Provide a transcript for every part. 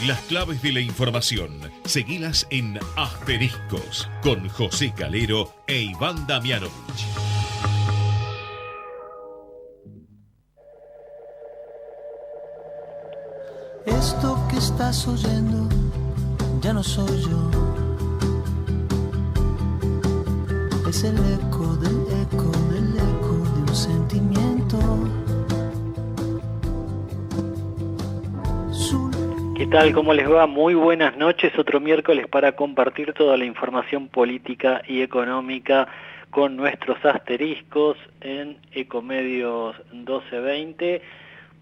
Las claves de la información, seguilas en Asteriscos, con José Calero e Iván Damianovich. Esto que estás oyendo ya no soy yo. Es el eco del eco del eco de un sentimiento. ¿Qué tal? ¿Cómo les va? Muy buenas noches. Otro miércoles para compartir toda la información política y económica con nuestros asteriscos en Ecomedios 1220.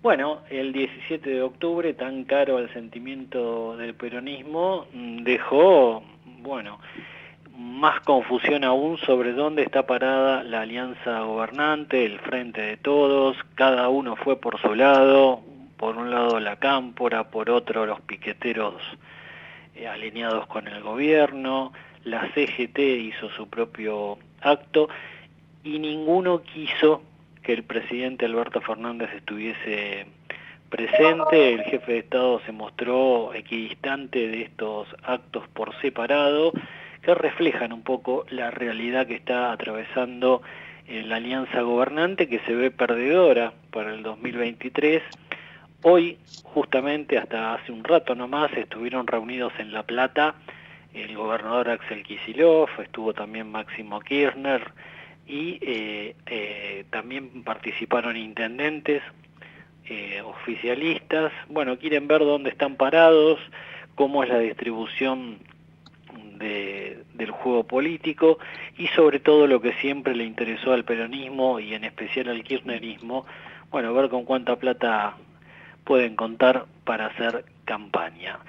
Bueno, el 17 de octubre, tan caro al sentimiento del peronismo, dejó, más confusión aún sobre dónde está parada la alianza gobernante, el Frente de Todos. Cada uno fue por su lado, por un lado la Cámpora, por otro los piqueteros alineados con el gobierno, la CGT hizo su propio acto y ninguno quiso que el presidente Alberto Fernández estuviese presente. El jefe de Estado se mostró equidistante de estos actos por separado, que reflejan un poco la realidad que está atravesando la alianza gobernante, que se ve perdedora para el 2023. Hoy, justamente hasta hace un rato nomás, estuvieron reunidos en La Plata el gobernador Axel Kicillof, estuvo también Máximo Kirchner, y también participaron intendentes, oficialistas. Bueno, quieren ver dónde están parados, cómo es la distribución del juego político y sobre todo lo que siempre le interesó al peronismo y en especial al kirchnerismo, ver con cuánta plata pueden contar para hacer campaña.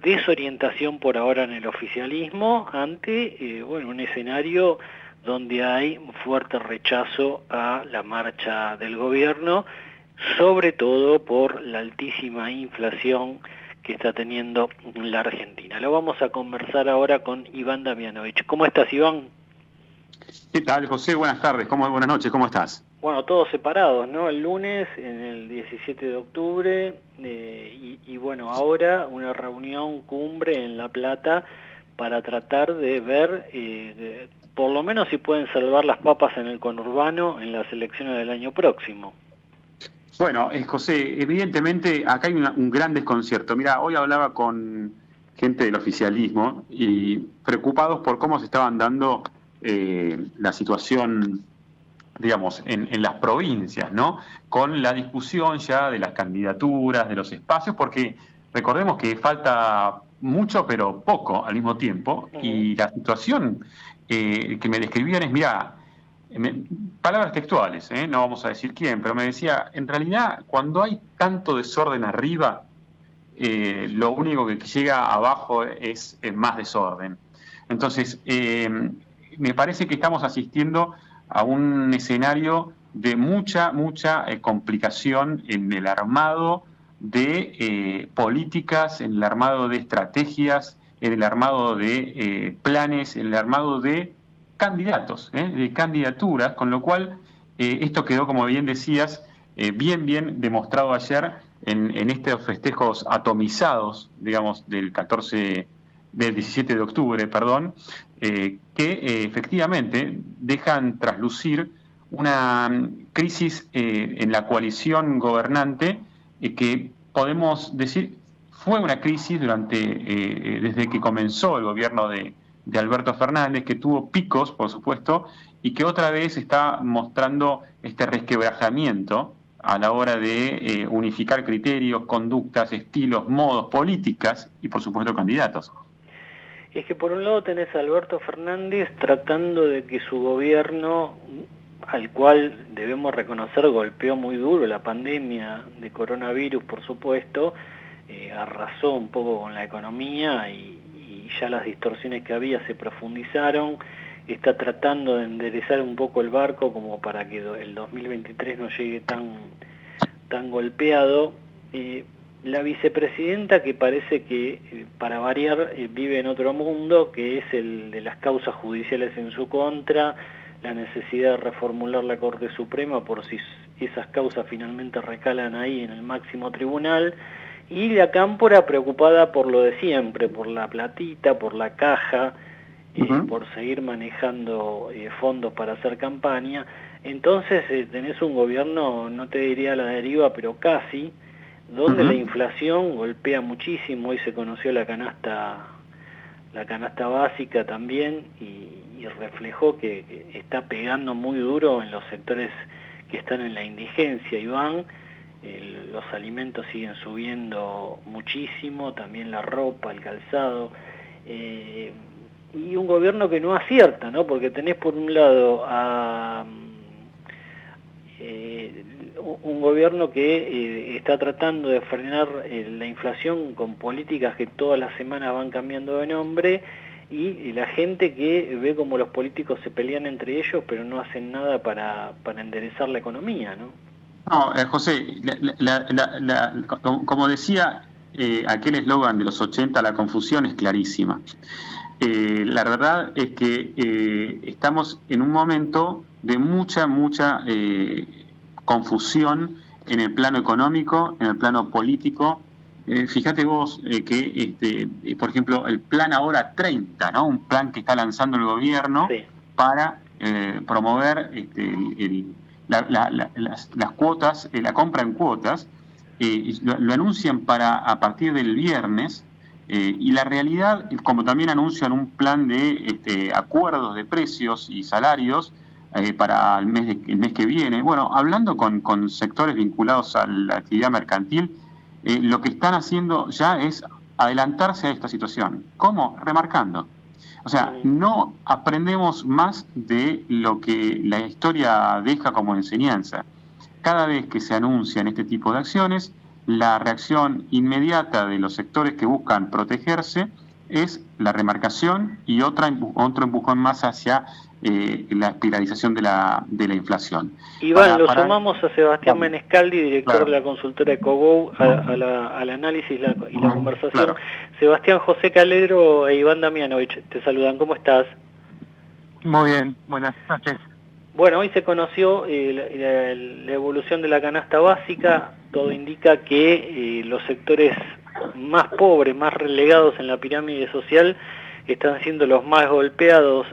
Desorientación por ahora en el oficialismo ante un escenario donde hay un fuerte rechazo a la marcha del gobierno, sobre todo por la altísima inflación que está teniendo la Argentina. Lo vamos a conversar ahora con Iván Damianovich. ¿Cómo estás, Iván? ¿Qué tal, José? Buenas tardes, buenas noches, ¿cómo estás? Bueno, todos separados, ¿no? El lunes, en el 17 de octubre, ahora una reunión cumbre en La Plata para tratar de ver, por lo menos si pueden salvar las papas en el conurbano en las elecciones del año próximo. Bueno, José, evidentemente acá hay un gran desconcierto. Mirá, hoy hablaba con gente del oficialismo y preocupados por cómo se estaban dando la situación, digamos, en las provincias, ¿no? Con la discusión ya de las candidaturas, de los espacios, porque recordemos que falta mucho pero poco al mismo tiempo, y la situación que me describían es, mirá, palabras textuales, no vamos a decir quién, pero me decía, en realidad cuando hay tanto desorden arriba, lo único que llega abajo es más desorden. Entonces, me parece que estamos asistiendo a un escenario de mucha complicación en el armado de políticas, en el armado de estrategias, en el armado de planes, en el armado de candidatos, de candidaturas, con lo cual esto quedó, como bien decías, bien demostrado ayer en estos festejos atomizados, digamos, del 17 de octubre, que efectivamente dejan traslucir una crisis en la coalición gobernante que podemos decir fue una crisis desde que comenzó el gobierno de Alberto Fernández, que tuvo picos, por supuesto, y que otra vez está mostrando este resquebrajamiento a la hora de unificar criterios, conductas, estilos, modos, políticas y, por supuesto, candidatos. Es que por un lado tenés a Alberto Fernández tratando de que su gobierno, al cual debemos reconocer golpeó muy duro la pandemia de coronavirus, por supuesto, arrasó un poco con la economía y ya las distorsiones que había se profundizaron, está tratando de enderezar un poco el barco como para que el 2023 no llegue tan golpeado. La vicepresidenta, que parece que, para variar, vive en otro mundo, que es el de las causas judiciales en su contra, la necesidad de reformular la Corte Suprema por si esas causas finalmente recalan ahí en el máximo tribunal, y la cámpora preocupada por lo de siempre, por la platita, por la caja, por seguir manejando fondos para hacer campaña. Entonces tenés un gobierno, no te diría a la deriva, pero casi, donde la inflación golpea muchísimo. Hoy se conoció la canasta básica también, y reflejó que está pegando muy duro en los sectores que están en la indigencia, Iván. Los alimentos siguen subiendo muchísimo, también la ropa, el calzado, y un gobierno que no acierta, ¿no? Porque tenés por un lado un gobierno que está tratando de frenar la inflación con políticas que todas las semanas van cambiando de nombre, y la gente que ve como los políticos se pelean entre ellos pero no hacen nada para enderezar la economía, ¿no? No, José, como decía aquel eslogan de los 80, la confusión es clarísima. La verdad es que estamos en un momento de mucha confusión en el plano económico, en el plano político. Fíjate vos que, por ejemplo, el plan Ahora 30, ¿no? Un plan que está lanzando el gobierno para promover las cuotas, la compra en cuotas, lo anuncian a partir del viernes, y la realidad, como también anuncian un plan de acuerdos de precios y salarios para el mes que viene. Bueno, hablando con sectores vinculados a la actividad mercantil, lo que están haciendo ya es adelantarse a esta situación. ¿Cómo? Remarcando. O sea, no aprendemos más de lo que la historia deja como enseñanza. Cada vez que se anuncian este tipo de acciones, la reacción inmediata de los sectores que buscan protegerse es la remarcación y otro empujón más hacia la espiralización de la inflación. Iván, lo sumamos a Sebastián Menescaldi, director de la consultora Ecogou, al análisis y la conversación. Claro. Sebastián, José Calero e Iván Damianovich te saludan. ¿Cómo estás? Muy bien, buenas noches. Bueno, hoy se conoció la evolución de la canasta básica. Todo indica que los sectores más pobres, más relegados en la pirámide social, están siendo los más golpeados,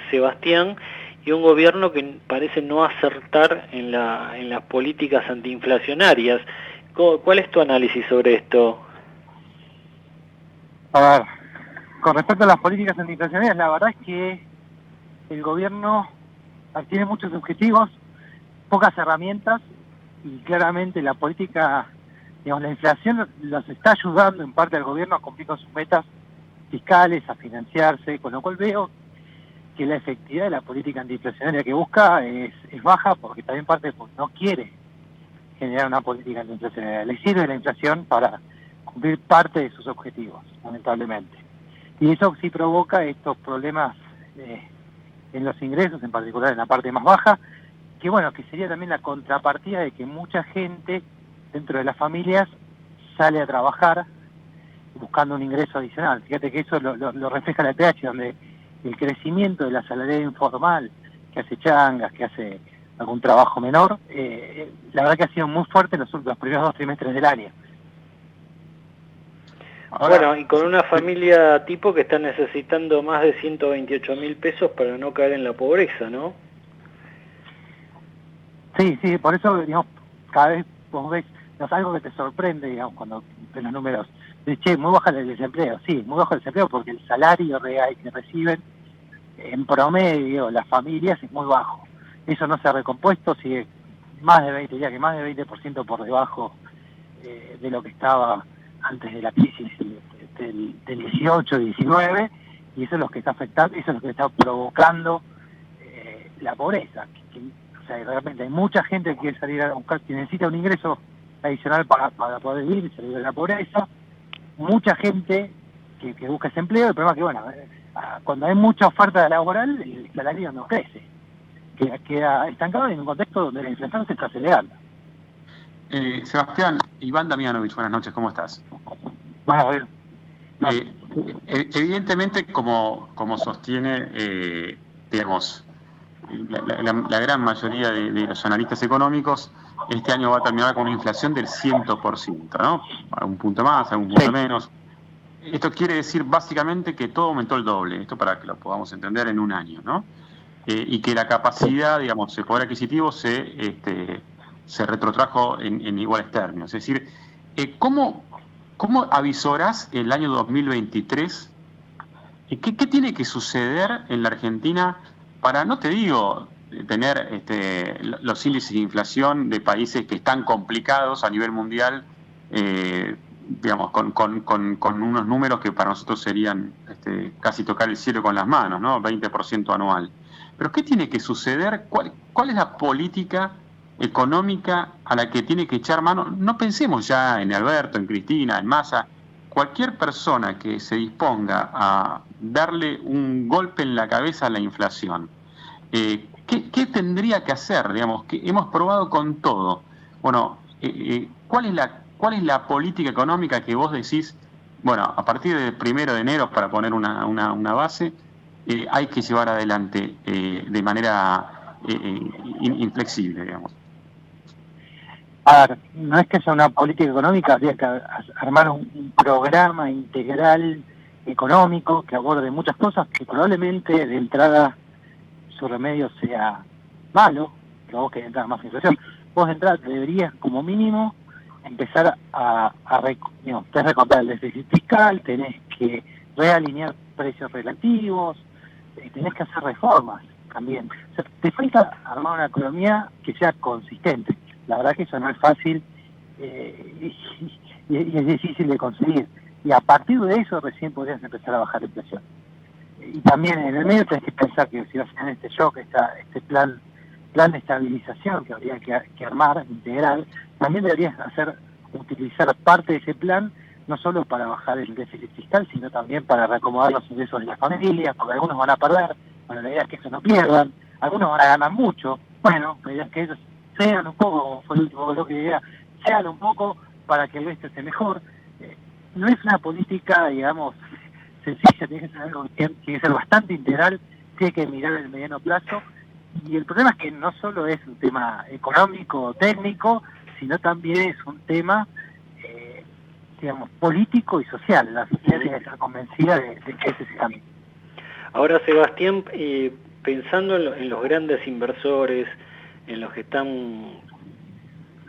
Sebastián, y un gobierno que parece no acertar en las políticas antiinflacionarias. ¿Cuál es tu análisis sobre esto? A ver, con respecto a las políticas antiinflacionarias, la verdad es que el gobierno tiene muchos objetivos, pocas herramientas, y claramente la política, digamos, la inflación los está ayudando en parte al gobierno a cumplir con sus metas fiscales, a financiarse, con lo cual veo que la efectividad de la política antiinflacionaria que busca es baja, porque también parte no quiere generar una política antiinflacionaria. Le sirve la inflación para cumplir parte de sus objetivos, lamentablemente. Y eso sí provoca estos problemas en los ingresos, en particular en la parte más baja, que bueno, que sería también la contrapartida de que mucha gente dentro de las familias sale a trabajar buscando un ingreso adicional. Fíjate que eso lo refleja la PH, donde el crecimiento de la salariedad informal, que hace changas, que hace algún trabajo menor, la verdad que ha sido muy fuerte en los primeros 2 trimestres del año. Ahora, bueno, y con una familia tipo que está necesitando más de 128.000 pesos para no caer en la pobreza, ¿no? Sí, por eso, digamos, cada vez vos ves, no es algo que te sorprende, digamos, cuando ves los números. Che, muy baja el desempleo, sí, muy bajo el desempleo porque el salario real que reciben en promedio las familias es muy bajo. Eso no se ha recompuesto, sigue más de 20% por debajo de lo que estaba antes de la crisis del 18-19, y eso es lo que está afectando, eso es lo que está provocando la pobreza. O sea, realmente hay mucha gente que quiere salir a buscar, que necesita un ingreso adicional para poder vivir y salir de la pobreza. Mucha gente que busca ese empleo. El problema es que, bueno, cuando hay mucha oferta laboral, el salario no crece. Queda estancado en un contexto donde la inflación se está acelerando. Sebastián, Iván Damianovich, buenas noches, ¿cómo estás? Bueno, a ver. Evidentemente, como sostiene, digamos, la gran mayoría de los analistas económicos, este año va a terminar con una inflación del 100%, ¿no? Algún punto más, algún punto menos. Esto quiere decir básicamente que todo aumentó el doble, esto para que lo podamos entender en un año, ¿no? Y que la capacidad, digamos, el poder adquisitivo se retrotrajo en iguales términos. Es decir, ¿cómo avisorás el año 2023? ¿Qué tiene que suceder en la Argentina para, no te digo, tener los índices de inflación de países que están complicados a nivel mundial, digamos, con unos números que para nosotros serían casi tocar el cielo con las manos, ¿no? 20% anual. Pero ¿qué tiene que suceder? ¿Cuál es la política económica a la que tiene que echar mano? No pensemos ya en Alberto, en Cristina, en Massa. Cualquier persona que se disponga a darle un golpe en la cabeza a la inflación, ¿qué tendría que hacer? Digamos, que hemos probado con todo. Bueno, ¿cuál es la política económica que vos decís, bueno, a partir del 1 de enero, para poner una base, hay que llevar adelante de manera inflexible, digamos? A ver, no es que sea una política económica, habría que armar un programa integral económico que aborde muchas cosas, que probablemente de entrada su remedio sea malo, que vos querés entrar más inflación. Vos de entrada deberías, como mínimo, empezar tenés que recortar el déficit fiscal, tenés que realinear precios relativos, tenés que hacer reformas también. O sea, te falta armar una economía que sea consistente. La verdad que eso no es fácil y es difícil de conseguir. Y a partir de eso recién podrías empezar a bajar la inflación. Y también en el medio tenés que pensar que si vas a tener este shock, este plan de estabilización que habría que armar, integral, también deberías utilizar parte de ese plan no solo para bajar el déficit fiscal, sino también para reacomodar los ingresos de las familias, porque algunos van a perder, bueno, la idea es que eso no pierdan, algunos van a ganar mucho, bueno, la idea es que ellos sean un poco, como fue el último bloque de idea, sean un poco para que el resto esté mejor. No es una política, digamos, sencilla, tiene que ser algo que tiene que ser bastante integral, tiene que mirar el mediano plazo, y el problema es que no solo es un tema económico, técnico, sino también es un tema, digamos, político y social. La sociedad tiene que estar convencida de que ese es el camino. Ahora, Sebastián, pensando en los grandes inversores, en los que están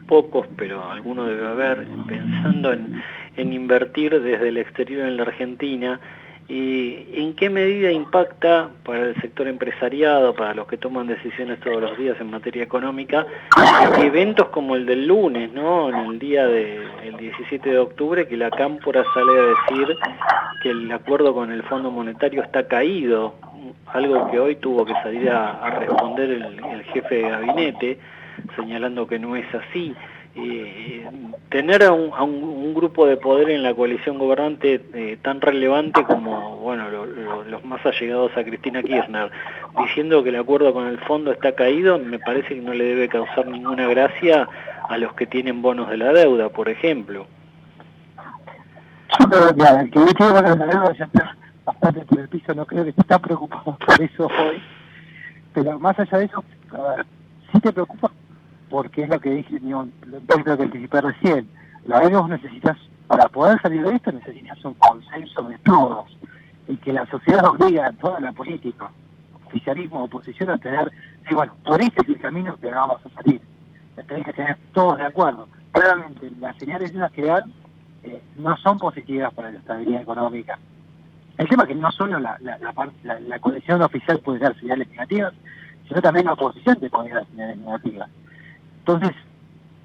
pocos, pero algunos debe haber, pensando en invertir desde el exterior en la Argentina, ¿en qué medida impacta para el sector empresariado, para los que toman decisiones todos los días en materia económica, eventos como el del lunes, ¿no? En el día del 17 de octubre, que la Cámpora sale a decir que el acuerdo con el Fondo Monetario está caído, algo que hoy tuvo que salir a responder el jefe de gabinete, señalando que no es así? Tener a un grupo de poder en la coalición gobernante tan relevante como, bueno, los más allegados a Cristina Kirchner, diciendo que el acuerdo con el fondo está caído, me parece que no le debe causar ninguna gracia a los que tienen bonos de la deuda, por ejemplo. Yo creo que el que tiene bonos de la deuda ya está bastante por el piso, no creo que esté tan preocupado por eso hoy, pero más allá de eso, a ver, sí te preocupa porque es lo que dije, lo que anticipé recién. La verdad que vos necesitas, para poder salir de esto, necesitas un consenso de todos, y que la sociedad obliga a toda la política, oficialismo, oposición, a tener, bueno, por este es el camino que vamos a salir. Tenés que tener todos de acuerdo. Claramente, las señales esas que dan no son positivas para la estabilidad económica. El tema es que no solo la coalición oficial puede dar señales negativas, sino también la oposición te puede dar señales negativas. Entonces,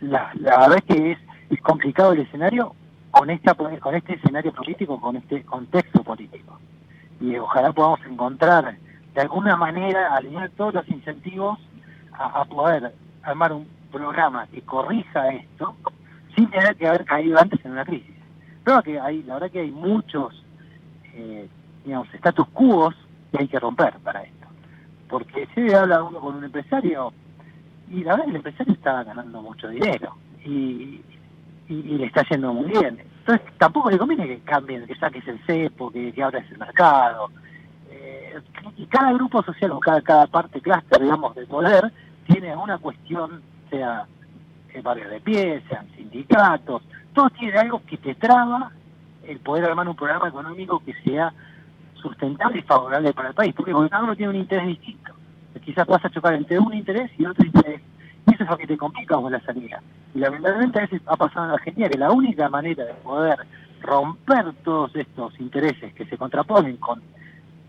la verdad es que es complicado el escenario con este escenario político, con este contexto político. Y ojalá podamos encontrar, de alguna manera, alinear todos los incentivos a poder armar un programa que corrija esto, sin tener que haber caído antes en una crisis. Pero la verdad que hay muchos, status quo que hay que romper para esto. Porque si habla uno con un empresario, y la verdad que el empresario está ganando mucho dinero y le está yendo muy bien. Entonces tampoco le conviene que cambien, que saques el cepo, que abras el mercado. Y cada grupo social o cada parte, clúster, digamos, de poder, tiene una cuestión, sea barrios de pie, sean sindicatos, todos tienen algo que te traba el poder armar un programa económico que sea sustentable y favorable para el país. ¿Por qué? Porque cada uno tiene un interés distinto. Quizás vas a chocar entre un interés y otro interés. Y eso es lo que te complica con la salida. Y lamentablemente a veces ha pasado en Argentina que la única manera de poder romper todos estos intereses que se contraponen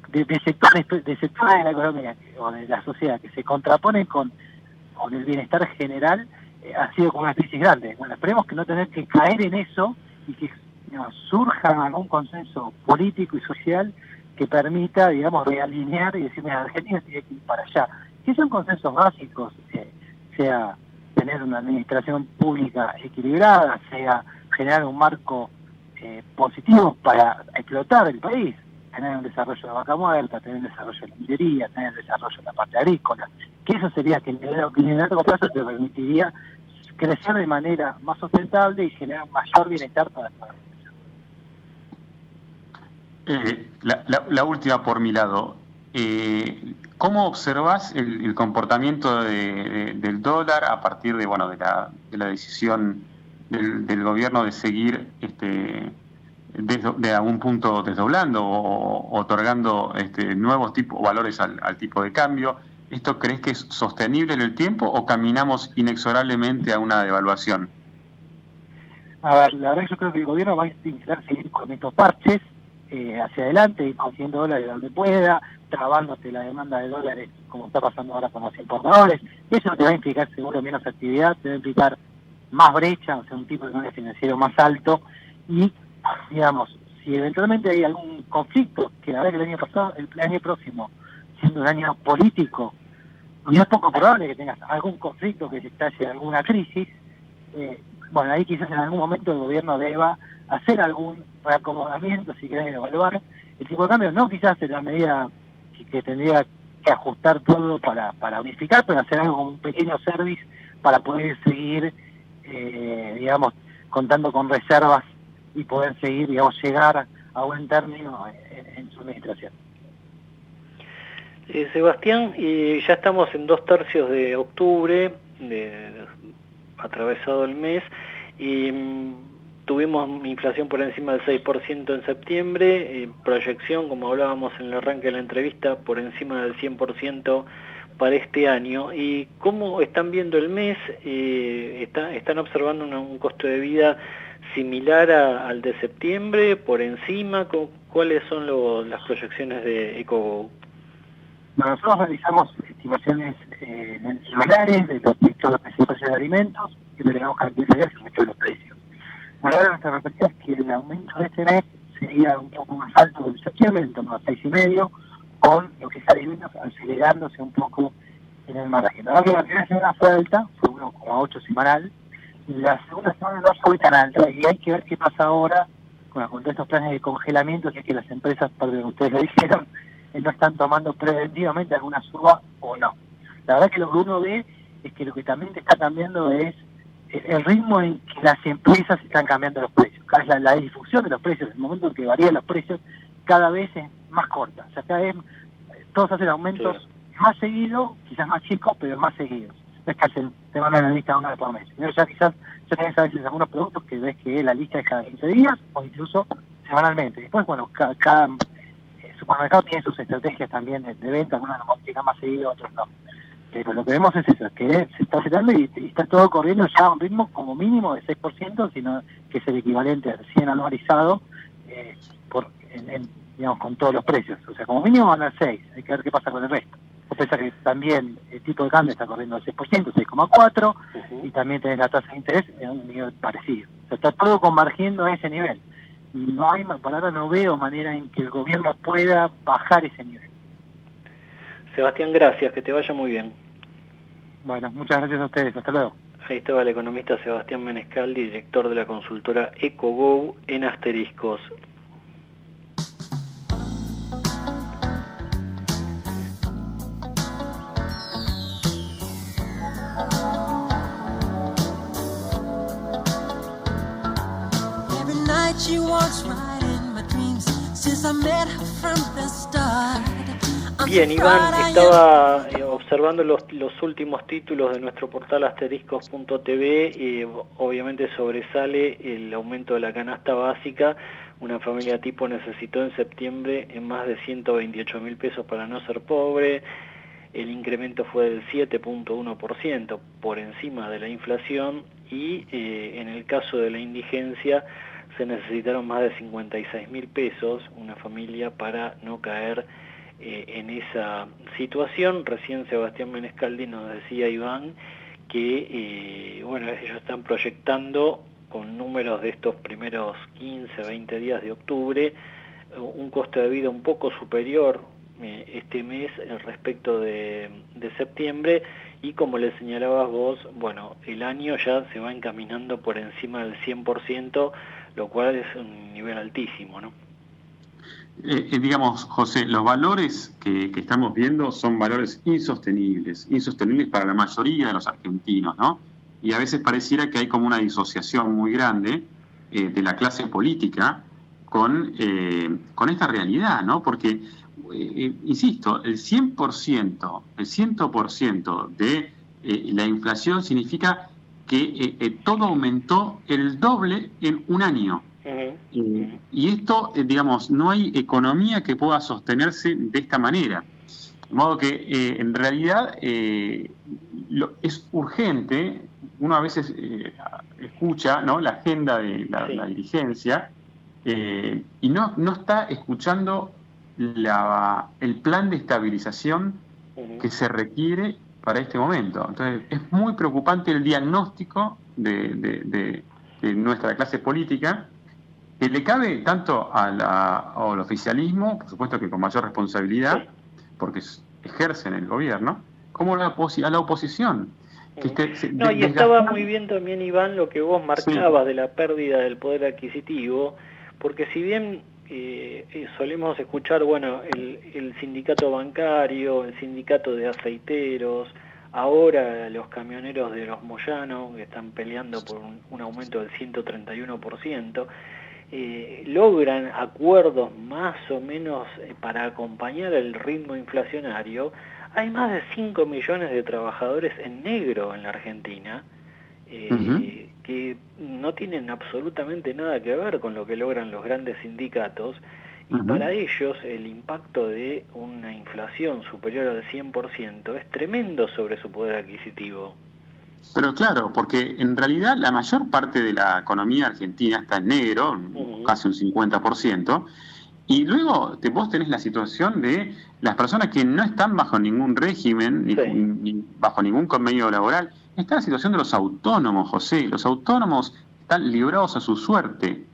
de sectores de la economía o de la sociedad que se contraponen con el bienestar general ha sido con una crisis grande. Bueno, esperemos que no tener que caer en eso y que surja algún consenso político y social que permita, digamos, realinear y decir, mira, Argentina tiene que ir para allá. Que son consensos básicos, sea tener una administración pública equilibrada, sea generar un marco positivo para explotar el país, tener un desarrollo de vaca muerta, tener un desarrollo de la minería, tener un desarrollo de la parte agrícola, que eso sería que en el largo plazo te permitiría crecer de manera más sustentable y generar mayor bienestar para toda la población. La última por mi lado. ¿Cómo observas el comportamiento del dólar a partir de la decisión del gobierno de seguir de algún punto desdoblando o otorgando nuevos valores al tipo de cambio? ¿Esto crees que es sostenible en el tiempo o caminamos inexorablemente a una devaluación? A ver, la verdad que yo creo que el gobierno va a intentar seguir con estos parches hacia adelante, ir consiguiendo dólares donde pueda, trabándote la demanda de dólares como está pasando ahora con los importadores. Eso te va a implicar seguro menos actividad, te va a implicar más brecha, o sea, un tipo de cambio financiero más alto y, digamos, si eventualmente hay algún conflicto, que la verdad que el año próximo, siendo un año político, y es poco probable que tengas algún conflicto que se estalle alguna crisis, bueno, ahí quizás en algún momento el gobierno deba hacer algún reacomodamiento, si querés evaluar el tipo de cambio, no quizás en la medida que tendría que ajustar todo para unificar, pero hacer algo como un pequeño service para poder seguir, digamos, contando con reservas y poder seguir, digamos, llegar a buen término en su administración. Sebastián, ya estamos en 2/3 de octubre, atravesado el mes, y tuvimos inflación por encima del 6% en septiembre, proyección, como hablábamos en el arranque de la entrevista, por encima del 100% para este año. ¿Y cómo están viendo el mes? ¿Están observando un costo de vida similar al de septiembre, por encima? ¿Cuáles son las proyecciones de EcoGo? Bueno, nosotros realizamos estimaciones similares de los precios de alimentos y tenemos características de los precios. Bueno, ahora nuestra perspectiva es que el aumento de este mes sería un poco más alto del septiembre, en torno a 6,5, con lo que es alimentos acelerándose un poco en el margen. La verdad que la primera semana fue alta, fue 1,8 semanal, y la segunda semana no fue tan alta, y hay que ver qué pasa ahora con todos estos planes de congelamiento, que es que las empresas, por lo que ustedes lo dijeron, no están tomando preventivamente alguna suba o no. La verdad que lo que uno ve es que lo que también te está cambiando es el ritmo en que las empresas están cambiando los precios. La difusión de los precios, el momento en que varían los precios, cada vez es más corta. O sea, cada vez todos hacen aumentos más seguidos, quizás más chicos, pero más seguidos. No es que te van a la lista una vez por mes. Pero ya quizás tenés a veces algunos productos que ves que la lista es cada 15 días o incluso semanalmente. Después, bueno, cada supermercado tiene sus estrategias también de venta, algunos lo modifican más seguido, otros no. Pero lo que vemos es eso, es que se está acelerando y está todo corriendo ya a un ritmo como mínimo de 6%, sino que es el equivalente al 100 anualizado, digamos, con todos los precios. O sea, como mínimo van al 6, hay que ver qué pasa con el resto. Vos pensás que también el tipo de cambio está corriendo al 6%, 6,4%, y también tenés la tasa de interés en un nivel parecido. O sea, está todo convergiendo a ese nivel. No hay, por ahora no veo manera en que el gobierno pueda bajar ese nivel. Sebastián, gracias, que te vaya muy bien. Bueno, muchas gracias a ustedes, hasta luego. Ahí estaba el economista Sebastián Menescaldi, director de la consultora EcoGo en Asteriscos. She walks right in my dreams since I met her from the start. Bien, Iván, estaba observando observando los últimos títulos de nuestro portal asteriscos.tv, obviamente sobresale el aumento de la canasta básica. Una familia tipo necesitó en septiembre en más de 128.000 pesos para no ser pobre. El incremento fue del 7.1%, por encima de la inflación, y en el caso de la indigencia se necesitaron más de 56.000 pesos, una familia, para no caer en esa situación. Recién Sebastián Menescaldi nos decía, Iván, que bueno, ellos están proyectando con números de estos primeros 15, 20 días de octubre un costo de vida un poco superior este mes respecto de septiembre, y como le señalabas vos, bueno, el año ya se va encaminando por encima del 100%, lo cual es un nivel altísimo, ¿no? Digamos, José, los valores que estamos viendo son valores insostenibles para la mayoría de los argentinos, ¿no? Y a veces pareciera que hay como una disociación muy grande de la clase política con esta realidad, ¿no? Porque, insisto, el 100% de la inflación significa que todo aumentó el doble en un año. Y esto, digamos, no hay economía que pueda sostenerse de esta manera. De modo que, en realidad, es urgente. Uno a veces escucha, ¿no?, la agenda de la dirigencia y no está escuchando el plan de estabilización que se requiere para este momento. Entonces, es muy preocupante el diagnóstico de nuestra clase política, que le cabe tanto al oficialismo, por supuesto que con mayor responsabilidad, porque ejercen el gobierno, como a la oposición. Y estaba muy bien también, Iván, lo que vos marcabas de la pérdida del poder adquisitivo, porque si bien solemos escuchar, bueno, el sindicato bancario, el sindicato de aceiteros, ahora los camioneros de los Moyano, que están peleando por un aumento del 131%, logran acuerdos más o menos para acompañar el ritmo inflacionario. Hay más de 5 millones de trabajadores en negro en la Argentina, que no tienen absolutamente nada que ver con lo que logran los grandes sindicatos, y para ellos el impacto de una inflación superior al 100% es tremendo sobre su poder adquisitivo. Pero claro, porque en realidad la mayor parte de la economía argentina está en negro, casi un 50%, y luego vos tenés la situación de las personas que no están bajo ningún régimen, ni bajo ningún convenio laboral. Está la situación de los autónomos, José. Los autónomos están librados a su suerte.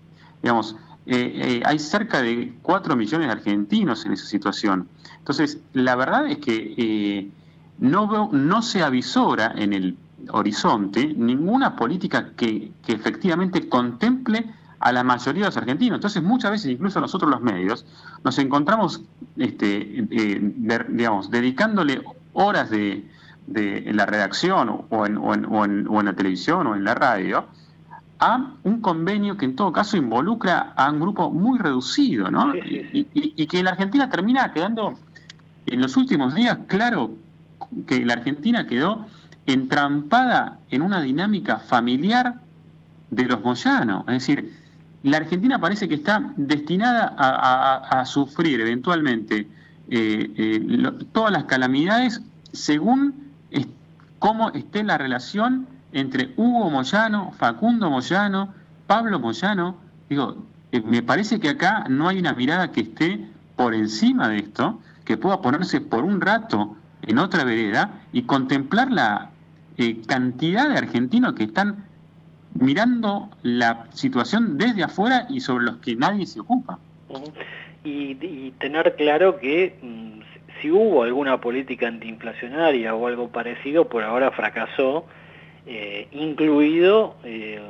Digamos, hay cerca de 4 millones de argentinos en esa situación. Entonces, la verdad es que no se avisora en el horizonte ninguna política que efectivamente contemple a la mayoría de los argentinos. Entonces, muchas veces, incluso nosotros los medios, nos encontramos digamos, dedicándole horas de la redacción o en la televisión o en la radio a un convenio que en todo caso involucra a un grupo muy reducido, ¿no? Y que en la Argentina termina quedando, en los últimos días, claro que la Argentina quedó entrampada en una dinámica familiar de los Moyano. Es decir, la Argentina parece que está destinada a sufrir eventualmente todas las calamidades según cómo esté la relación entre Hugo Moyano, Facundo Moyano, Pablo Moyano. Digo, me parece que acá no hay una mirada que esté por encima de esto, que pueda ponerse por un rato en otra vereda y contemplar la cantidad de argentinos que están mirando la situación desde afuera y sobre los que nadie se ocupa. Y tener claro que si hubo alguna política antiinflacionaria o algo parecido, por ahora fracasó, incluido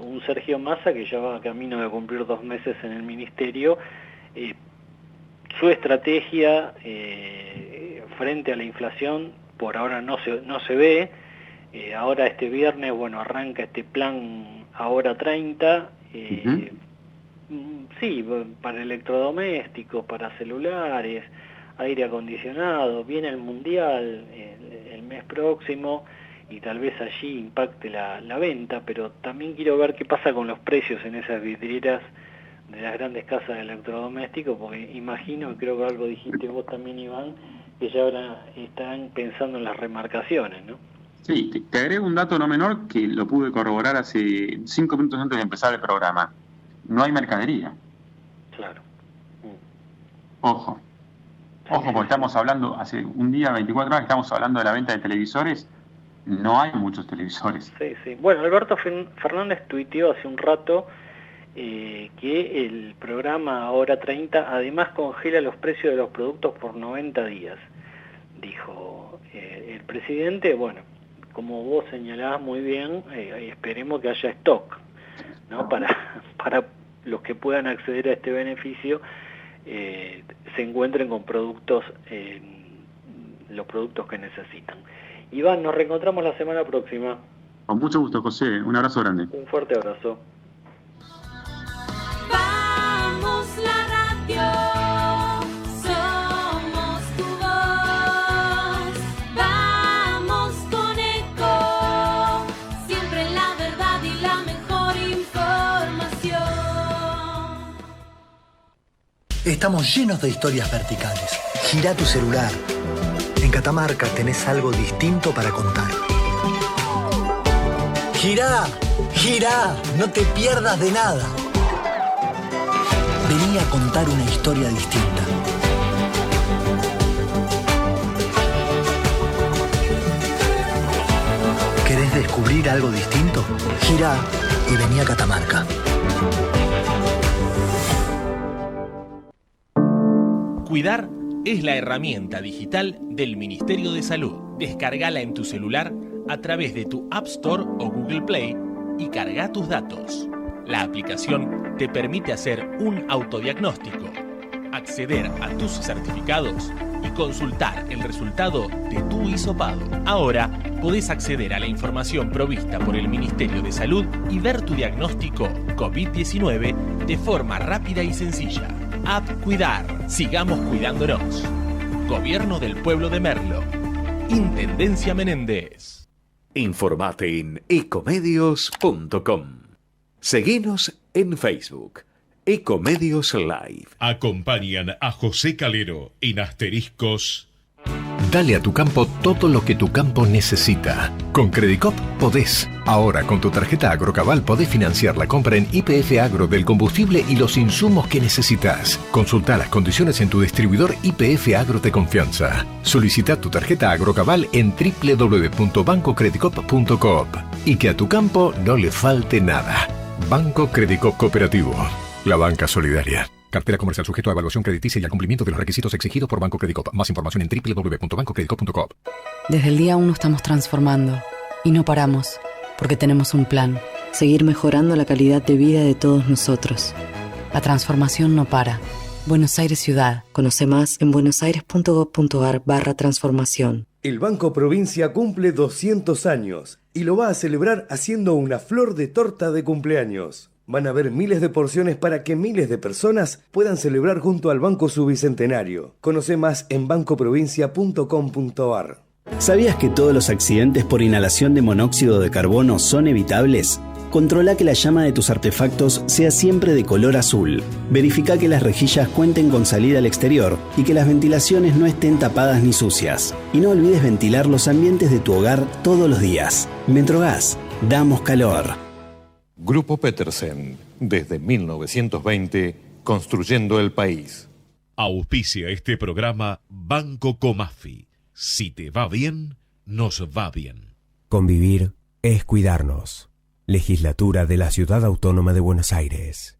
un Sergio Massa que ya va camino de cumplir 2 meses en el ministerio. Su estrategia frente a la inflación por ahora no se ve. Ahora este viernes, bueno, arranca este plan Ahora 30, sí, para electrodomésticos, para celulares, aire acondicionado, viene el Mundial el mes mes próximo y tal vez allí impacte la venta, pero también quiero ver qué pasa con los precios en esas vidrieras de las grandes casas de electrodomésticos, porque imagino, y creo que algo dijiste vos también, Iván, que ya ahora están pensando en las remarcaciones, ¿no? Sí, te agrego un dato no menor que lo pude corroborar hace 5 minutos antes de empezar el programa. No hay mercadería. Claro. Ojo, porque estamos hablando, hace un día, 24 horas, estamos hablando de la venta de televisores. No hay muchos televisores. Sí. Bueno, Alberto Fernández tuiteó hace un rato que el programa Hora 30 además congela los precios de los productos por 90 días. Dijo el presidente, bueno, como vos señalabas muy bien, esperemos que haya stock, ¿no? Para los que puedan acceder a este beneficio, se encuentren con productos, los productos que necesitan. Iván, nos reencontramos la semana próxima. Con mucho gusto, José. Un abrazo grande. Un fuerte abrazo. Vamos la radio, somos tu voz. Vamos con Eco, siempre la verdad y la mejor información. Estamos llenos de historias verticales. Gira tu celular. En Catamarca tenés algo distinto para contar. Girá, no te pierdas de nada. Vení a contar una historia distinta. ¿Querés descubrir algo distinto? Girá y vení a Catamarca. Cuidar es la herramienta digital del Ministerio de Salud. Descargala en tu celular a través de tu App Store o Google Play y carga tus datos. La aplicación te permite hacer un autodiagnóstico, acceder a tus certificados y consultar el resultado de tu hisopado. Ahora podés acceder a la información provista por el Ministerio de Salud y ver tu diagnóstico COVID-19 de forma rápida y sencilla. App Cuidar. Sigamos cuidándonos. Gobierno del Pueblo de Merlo. Intendencia Menéndez. Informate en ecomedios.com. Seguinos en Facebook. Ecomedios Live. Acompañan a José Calero en Asteriscos. Dale a tu campo todo lo que tu campo necesita. Con Credicop podés. Ahora con tu tarjeta Agrocabal podés financiar la compra en YPF Agro del combustible y los insumos que necesitas. Consulta las condiciones en tu distribuidor YPF Agro de confianza. Solicita tu tarjeta Agrocabal en www.bancocredicop.coop. Y que a tu campo no le falte nada. Banco Credicop Cooperativo. La banca solidaria. Cartera comercial sujeto a evaluación crediticia y al cumplimiento de los requisitos exigidos por Banco Credicop. Más información en www.bancocredicop.coop. Desde el día 1 estamos transformando. Y no paramos, porque tenemos un plan. Seguir mejorando la calidad de vida de todos nosotros. La transformación no para. Buenos Aires Ciudad. Conoce más en buenosaires.gov.ar/transformación. El Banco Provincia cumple 200 años y lo va a celebrar haciendo una flor de torta de cumpleaños. Van a haber miles de porciones para que miles de personas puedan celebrar junto al Banco su bicentenario. Conoce más en bancoprovincia.com.ar. ¿Sabías que todos los accidentes por inhalación de monóxido de carbono son evitables? Controla que la llama de tus artefactos sea siempre de color azul. Verifica que las rejillas cuenten con salida al exterior y que las ventilaciones no estén tapadas ni sucias. Y no olvides ventilar los ambientes de tu hogar todos los días. Metrogas, damos calor. Grupo Petersen, desde 1920, construyendo el país. Auspicia este programa Banco Comafi. Si te va bien, nos va bien. Convivir es cuidarnos. Legislatura de la Ciudad Autónoma de Buenos Aires.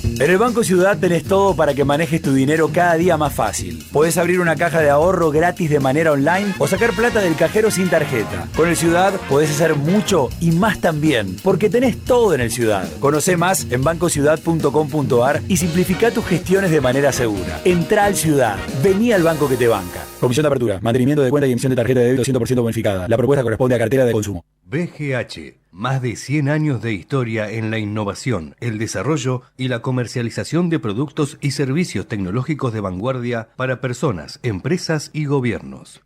En el Banco Ciudad tenés todo para que manejes tu dinero cada día más fácil. Podés abrir una caja de ahorro gratis de manera online o sacar plata del cajero sin tarjeta. Con el Ciudad podés hacer mucho y más también, porque tenés todo en el Ciudad. Conocé más en bancociudad.com.ar y simplifica tus gestiones de manera segura. Entrá al Ciudad. Vení al banco que te banca. Comisión de apertura, mantenimiento de cuenta y emisión de tarjeta de débito 100% bonificada. La propuesta corresponde a cartera de consumo. BGH, más de 100 años de historia en la innovación, el desarrollo y la comercialización de productos y servicios tecnológicos de vanguardia para personas, empresas y gobiernos.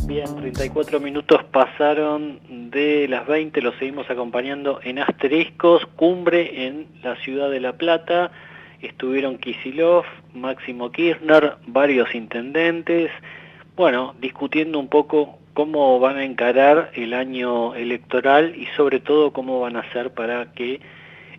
Bien, 34 minutos pasaron de las 20, los seguimos acompañando en Asteriscos, cumbre en la ciudad de La Plata. Estuvieron Kicillof, Máximo Kirchner, varios intendentes, bueno, discutiendo un poco cómo van a encarar el año electoral y sobre todo cómo van a hacer para que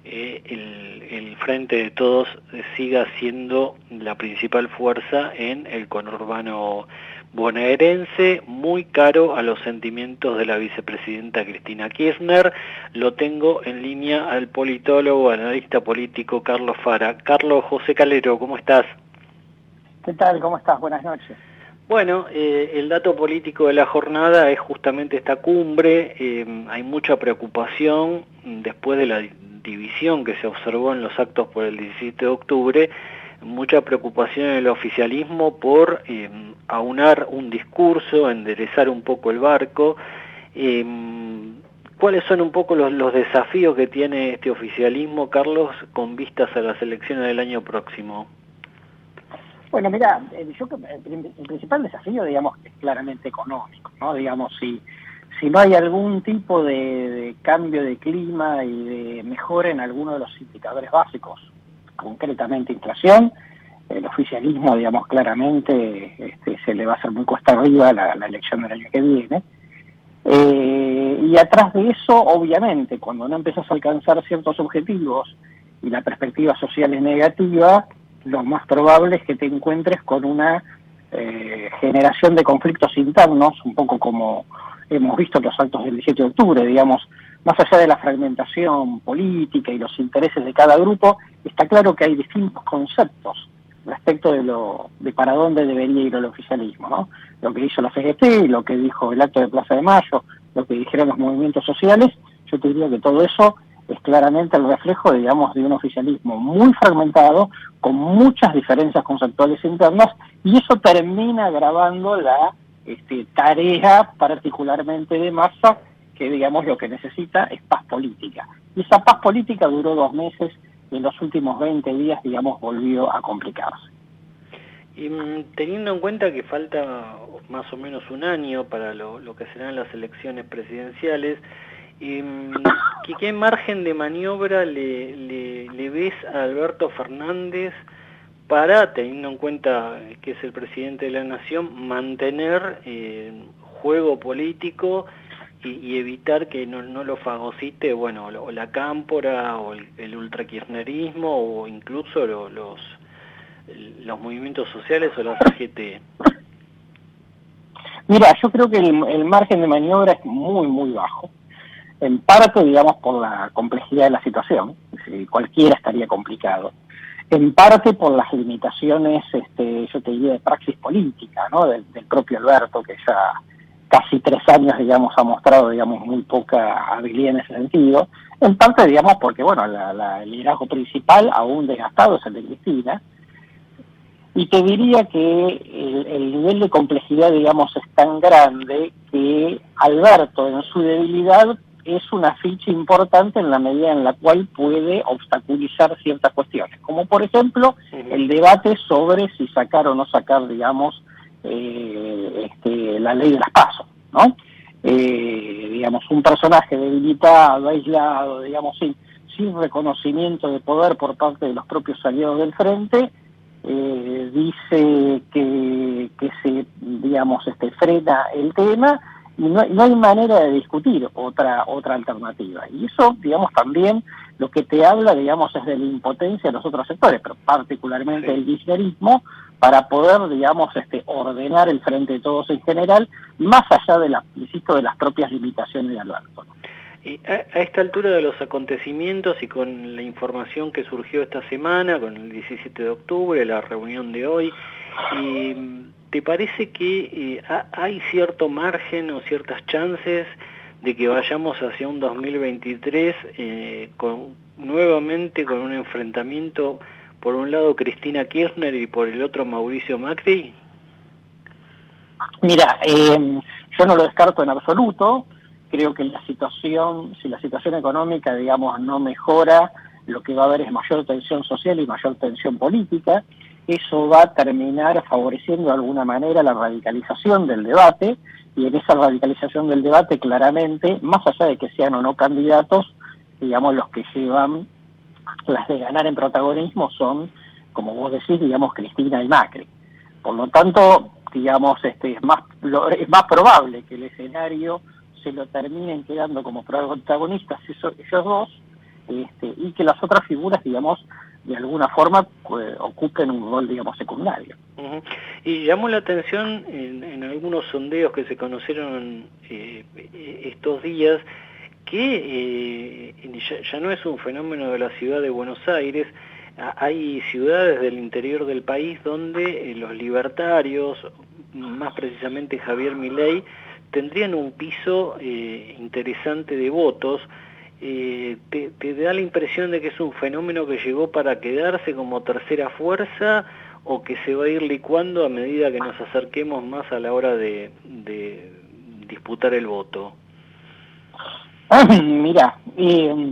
el Frente de Todos siga siendo la principal fuerza en el conurbano bonaerense, muy caro a los sentimientos de la vicepresidenta Cristina Kirchner. Lo tengo en línea al politólogo, analista político Carlos Fara. Carlos, José Calero, ¿cómo estás? ¿Qué tal? ¿Cómo estás? Buenas noches. Bueno, el dato político de la jornada es justamente esta cumbre. Hay mucha preocupación después de la división que se observó en los actos por el 17 de octubre, mucha preocupación en el oficialismo por aunar un discurso, enderezar un poco el barco. ¿Cuáles son un poco los desafíos que tiene este oficialismo, Carlos, con vistas a las elecciones del año próximo? Bueno, mira, el principal desafío, digamos, es claramente económico, ¿no? Digamos, si no hay algún tipo de cambio de clima y de mejora en alguno de los indicadores básicos, concretamente inflación, el oficialismo, digamos, claramente se le va a hacer muy cuesta arriba la elección del año que viene. Y atrás de eso, obviamente, cuando no empiezas a alcanzar ciertos objetivos y la perspectiva social es negativa, lo más probable es que te encuentres con una generación de conflictos internos, un poco como hemos visto en los actos del 17 de octubre, digamos, más allá de la fragmentación política y los intereses de cada grupo, está claro que hay distintos conceptos respecto de para dónde debería ir el oficialismo, ¿no? Lo que hizo la CGT, lo que dijo el acto de Plaza de Mayo, lo que dijeron los movimientos sociales, yo te diría que todo eso es claramente el reflejo, digamos, de un oficialismo muy fragmentado, con muchas diferencias conceptuales internas, y eso termina agravando la tarea particularmente de Massa, que, digamos, lo que necesita es paz política. Y esa paz política duró 2 meses, y en los últimos 20 días, digamos, volvió a complicarse. Y teniendo en cuenta que falta más o menos un año para lo que serán las elecciones presidenciales, ¿qué margen de maniobra le ves a Alberto Fernández para, teniendo en cuenta que es el presidente de la Nación, mantener juego político y evitar que no lo fagocite, bueno, o la cámpora, o el ultrakirchnerismo, o incluso los movimientos sociales o la CGT? Mira, yo creo que el margen de maniobra es muy, muy bajo. En parte, digamos, por la complejidad de la situación, cualquiera estaría complicado. En parte por las limitaciones, yo te diría, de praxis política, ¿no? Del propio Alberto, que ya casi 3 años, digamos, ha mostrado, digamos, muy poca habilidad en ese sentido. En parte, digamos, porque, bueno, el liderazgo principal, aún desgastado, es el de Cristina. Y te diría que el nivel de complejidad, digamos, es tan grande que Alberto, en su debilidad, es una ficha importante en la medida en la cual puede obstaculizar ciertas cuestiones, como por ejemplo el debate sobre si sacar o no sacar, digamos, la ley de las PASO, ¿no? Digamos, un personaje debilitado, aislado, digamos, sin reconocimiento de poder por parte de los propios aliados del Frente, dice que se, digamos, frena el tema, y no hay manera de discutir otra alternativa. Y eso, digamos, también lo que te habla, digamos, es de la impotencia de los otros sectores, pero particularmente el kirchnerismo, para poder, digamos, ordenar el Frente de Todos en general, más allá de las propias limitaciones de Alberto. A esta altura de los acontecimientos y con la información que surgió esta semana, con el 17 de octubre, la reunión de hoy, ¿te parece que hay cierto margen o ciertas chances de que vayamos hacia un 2023 nuevamente con un enfrentamiento, por un lado Cristina Kirchner y por el otro Mauricio Macri? Mira, yo no lo descarto en absoluto. Creo que si la situación económica, digamos, no mejora, lo que va a haber es mayor tensión social y mayor tensión política. eso va a terminar favoreciendo de alguna manera la radicalización del debate, y en esa radicalización del debate claramente, más allá de que sean o no candidatos, digamos, los que llevan las de ganar en protagonismo son, como vos decís, digamos, Cristina y Macri. Por lo tanto, digamos, es más probable que el escenario se lo terminen quedando como protagonistas ellos dos, y que las otras figuras, digamos, de alguna forma ocupen un rol, digamos, secundario. Uh-huh. Y llamó la atención en algunos sondeos que se conocieron estos días que ya no es un fenómeno de la ciudad de Buenos Aires. Hay ciudades del interior del país donde los libertarios, más precisamente Javier Milei, tendrían un piso interesante de votos. ¿Te da la impresión de que es un fenómeno que llegó para quedarse como tercera fuerza o que se va a ir licuando a medida que nos acerquemos más a la hora de disputar el voto? Mira,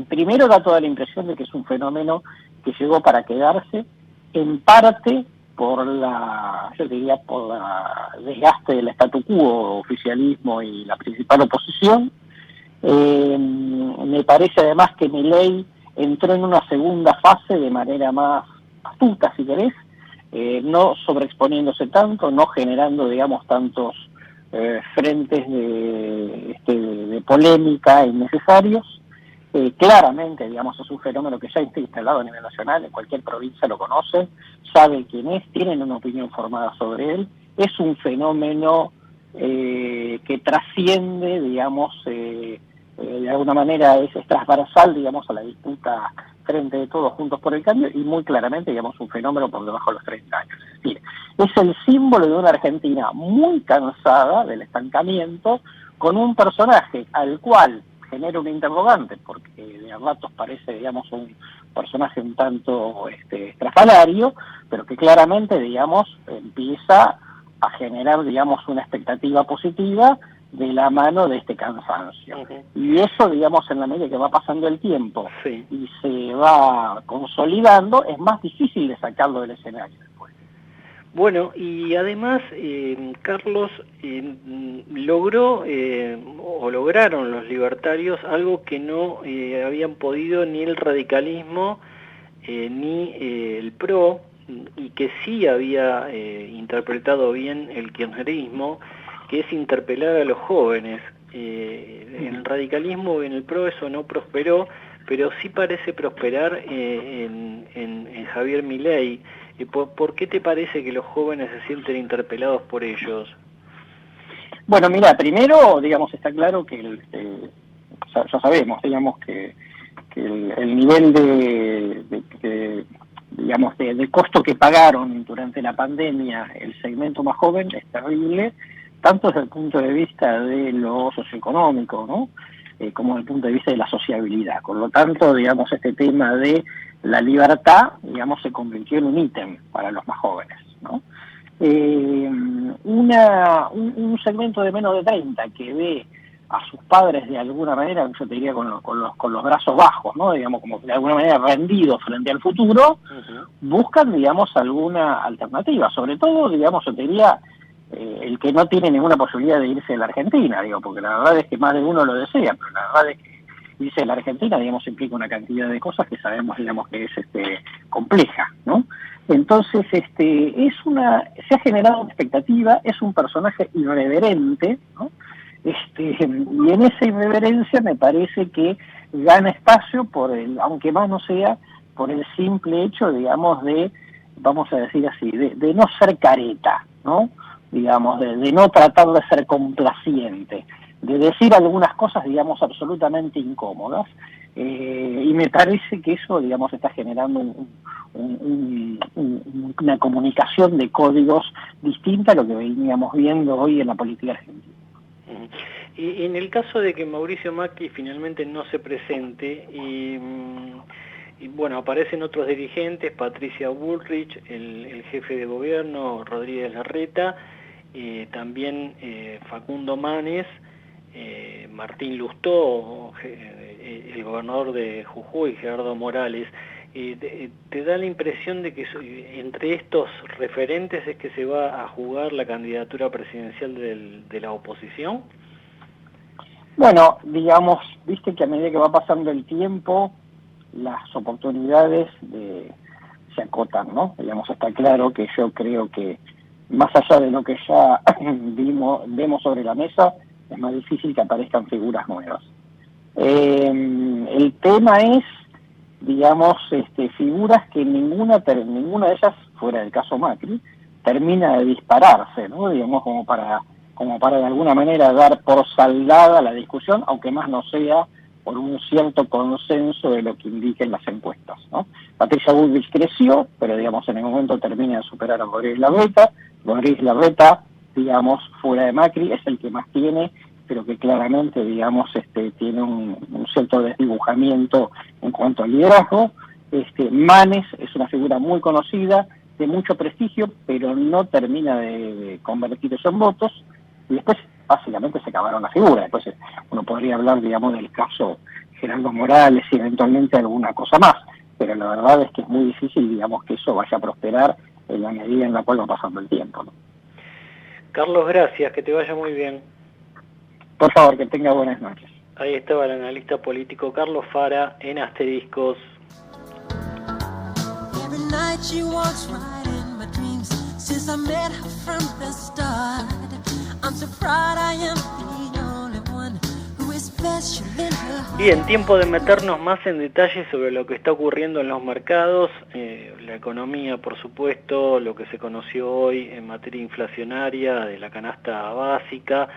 primero da toda la impresión de que es un fenómeno que llegó para quedarse, en parte por yo diría, por el desgaste del statu quo, oficialismo y la principal oposición. Me parece además que Milei entró en una segunda fase de manera más astuta, si querés, no sobreexponiéndose tanto, no generando, digamos, tantos frentes de polémica innecesarios. Claramente, digamos, es un fenómeno que ya está instalado a nivel nacional, en cualquier provincia lo conocen, saben quién es, tienen una opinión formada sobre él. Es un fenómeno que trasciende, digamos, de alguna manera es transversal, digamos, a la disputa frente de todos juntos por el cambio, y muy claramente, digamos, un fenómeno por debajo de los 30 años. Es decir, es el símbolo de una Argentina muy cansada del estancamiento, con un personaje al cual genera un interrogante, porque de a ratos parece, digamos, un personaje un tanto estrafalario, pero que claramente, digamos, empieza a generar, digamos, una expectativa positiva de la mano de este cansancio. Uh-huh. Y eso, digamos, en la medida que va pasando el tiempo y se va consolidando, es más difícil de sacarlo del escenario después. Bueno, y además, Carlos, lograron los libertarios algo que no habían podido ni el radicalismo ni el PRO, y que sí había interpretado bien el kirchnerismo, que es interpelar a los jóvenes. En el radicalismo y en el PRO eso no prosperó, pero sí parece prosperar en Javier Milei. ¿Por qué te parece que los jóvenes se sienten interpelados por ellos? Bueno, mira, primero, digamos, está claro que ya sabemos, digamos, que el nivel de costo que pagaron durante la pandemia el segmento más joven es terrible, tanto desde el punto de vista de lo socioeconómico, ¿no? Como desde el punto de vista de la sociabilidad. Por lo tanto, digamos, este tema de la libertad, digamos, se convirtió en un ítem para los más jóvenes, ¿no? Un segmento de menos de 30 que ve a sus padres de alguna manera, yo te diría con los brazos bajos, ¿no? Digamos, como de alguna manera rendidos frente al futuro, buscan, digamos, alguna alternativa, sobre todo, digamos, yo te diría, el que no tiene ninguna posibilidad de irse de la Argentina, digo, porque la verdad es que más de uno lo desea, pero la verdad es que irse de la Argentina, digamos, implica una cantidad de cosas que sabemos, digamos, que es compleja, ¿no? Entonces, se ha generado una expectativa, es un personaje irreverente, ¿no? Y en esa irreverencia me parece que gana espacio aunque más no sea, por el simple hecho, digamos, de, vamos a decir así, de no ser careta, ¿no? Digamos, de no tratar de ser complaciente, de decir algunas cosas, digamos, absolutamente incómodas, y me parece que eso, digamos, está generando una comunicación de códigos distinta a lo que veníamos viendo hoy en la política argentina. Y en el caso de que Mauricio Macri finalmente no se presente, y bueno, aparecen otros dirigentes, Patricia Bullrich, el jefe de gobierno, Rodríguez Larreta, también Facundo Manes, Martín Lustó, el gobernador de Jujuy, Gerardo Morales. ¿te da la impresión de que entre estos referentes es que se va a jugar la candidatura presidencial de la oposición? Bueno, digamos, viste que a medida que va pasando el tiempo, las oportunidades se acotan, ¿no? Digamos, está claro que yo creo que más allá de lo que ya vemos sobre la mesa, es más difícil que aparezcan figuras nuevas. El tema es, digamos, figuras que ninguna de ellas, fuera del caso Macri, termina de dispararse, ¿no? Digamos, como para de alguna manera dar por saldada la discusión, aunque más no sea por un cierto consenso de lo que indiquen las encuestas, ¿no? Patricia Bullrich creció, pero digamos en el momento termina de superar a Rodríguez Larreta. Rodríguez Larreta, digamos, fuera de Macri, es el que más tiene, pero que claramente, digamos, tiene un cierto desdibujamiento en cuanto al liderazgo. Manes es una figura muy conocida, de mucho prestigio, pero no termina de convertir eso en votos, y después básicamente se acabaron las figuras. Después uno podría hablar, digamos, del caso Gerardo Morales y eventualmente alguna cosa más, pero la verdad es que es muy difícil, digamos, que eso vaya a prosperar en la medida en la cual va pasando el tiempo, ¿no? Carlos, gracias, que te vaya muy bien. Por favor, que tenga buenas noches. Ahí estaba el analista político Carlos Fara en Asteriscos. Every night she walks right in my dreams. Since I met her from the start, I'm so proud I am the only one who is special in her heart. Bien, tiempo de meternos más en detalle sobre lo que está ocurriendo en los mercados, la economía, por supuesto, lo que se conoció hoy en materia inflacionaria de la canasta básica,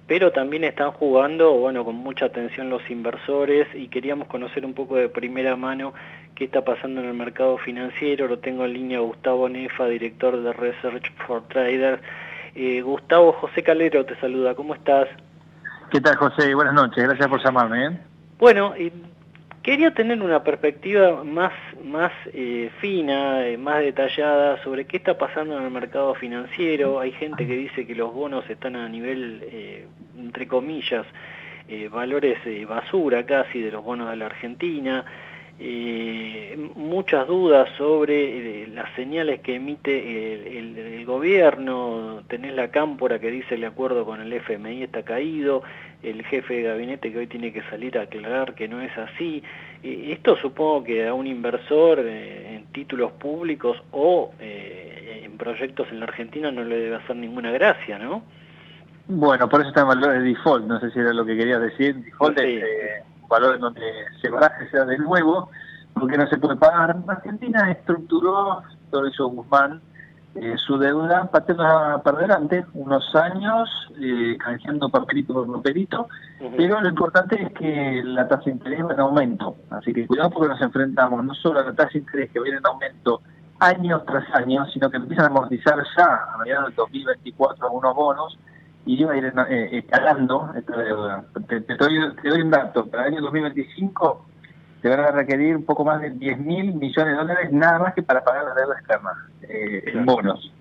pero también están jugando, bueno, con mucha atención los inversores, y queríamos conocer un poco de primera mano qué está pasando en el mercado financiero. Lo tengo en línea Gustavo Nefa, director de Research for Traders. Gustavo, José Calero te saluda, ¿cómo estás? ¿Qué tal, José? Buenas noches, gracias por llamarme. Bueno, quería tener una perspectiva más fina, más detallada sobre qué está pasando en el mercado financiero. Hay gente que dice que los bonos están a nivel, entre comillas, valores basura casi de los bonos de la Argentina. Muchas dudas sobre las señales que emite el gobierno. Tenés la cámpora que dice el acuerdo con el FMI está caído, el jefe de gabinete que hoy tiene que salir a aclarar que no es así. Esto supongo que a un inversor en títulos públicos o en proyectos en la Argentina no le debe hacer ninguna gracia, ¿no? Bueno, por eso está en valores de default, no sé si era lo que querías decir. Default Sí. es valor en donde se baraje sea de nuevo, porque no se puede pagar. Argentina estructuró, todo eso Guzmán, su deuda pateando para adelante unos años, canjeando papelito por papelito, pero lo importante es que la tasa de interés va en aumento, así que cuidado porque nos enfrentamos no solo a la tasa de interés que viene en aumento año tras año, sino que empiezan a amortizar ya a mediados del 2024 algunos bonos, y iba a ir escalando esta deuda. Te doy un dato, para el año 2025 te van a requerir un poco más de 10.000 millones de dólares nada más que para pagar la deuda externa en bonos.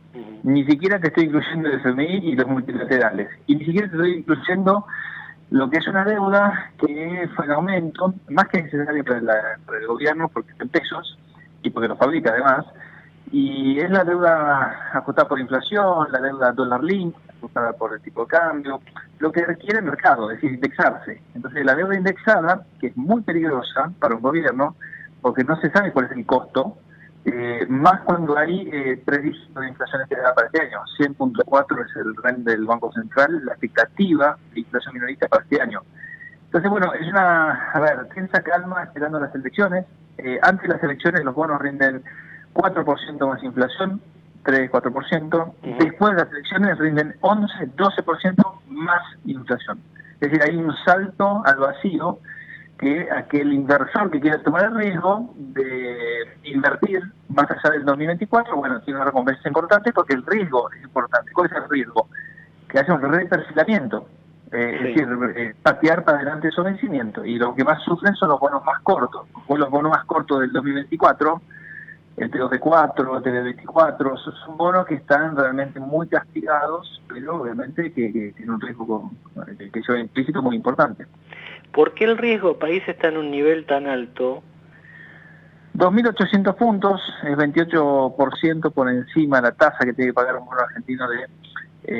Ni siquiera te estoy incluyendo el FMI y los multilaterales, y ni siquiera te estoy incluyendo lo que es una deuda que fue en aumento, más que necesaria para el gobierno, porque está en pesos y porque lo fabrica además, y es la deuda ajustada por inflación, la deuda dólar link, ajustada por el tipo de cambio, lo que requiere el mercado, es decir, indexarse. Entonces la deuda indexada, que es muy peligrosa para un gobierno, porque no se sabe cuál es el costo, más cuando hay 3 dígitos de inflación esperada para este año. 100.4 es el rango del Banco Central, la expectativa de inflación minorista para este año. Entonces, bueno, es tensa calma esperando las elecciones. Antes de las elecciones los bonos rinden 4% más inflación, 3-4%. Después de las elecciones rinden 11-12% más inflación. Es decir, hay un salto al vacío que aquel inversor que quiere tomar el riesgo de invertir más allá del 2024, bueno, tiene una recompensa importante porque el riesgo es importante. ¿Cuál es el riesgo? Que haya un reperfilamiento, es decir, patear para adelante su vencimiento. Y los que más sufren son los bonos más cortos. Los bonos más cortos del 2024, el TD4, el TD24, son bonos que están realmente muy castigados, pero obviamente que tienen un riesgo que lleva implícito muy importante. ¿Por qué el riesgo país está en un nivel tan alto? 2.800 puntos, es 28% por encima de la tasa que tiene que pagar un bono argentino de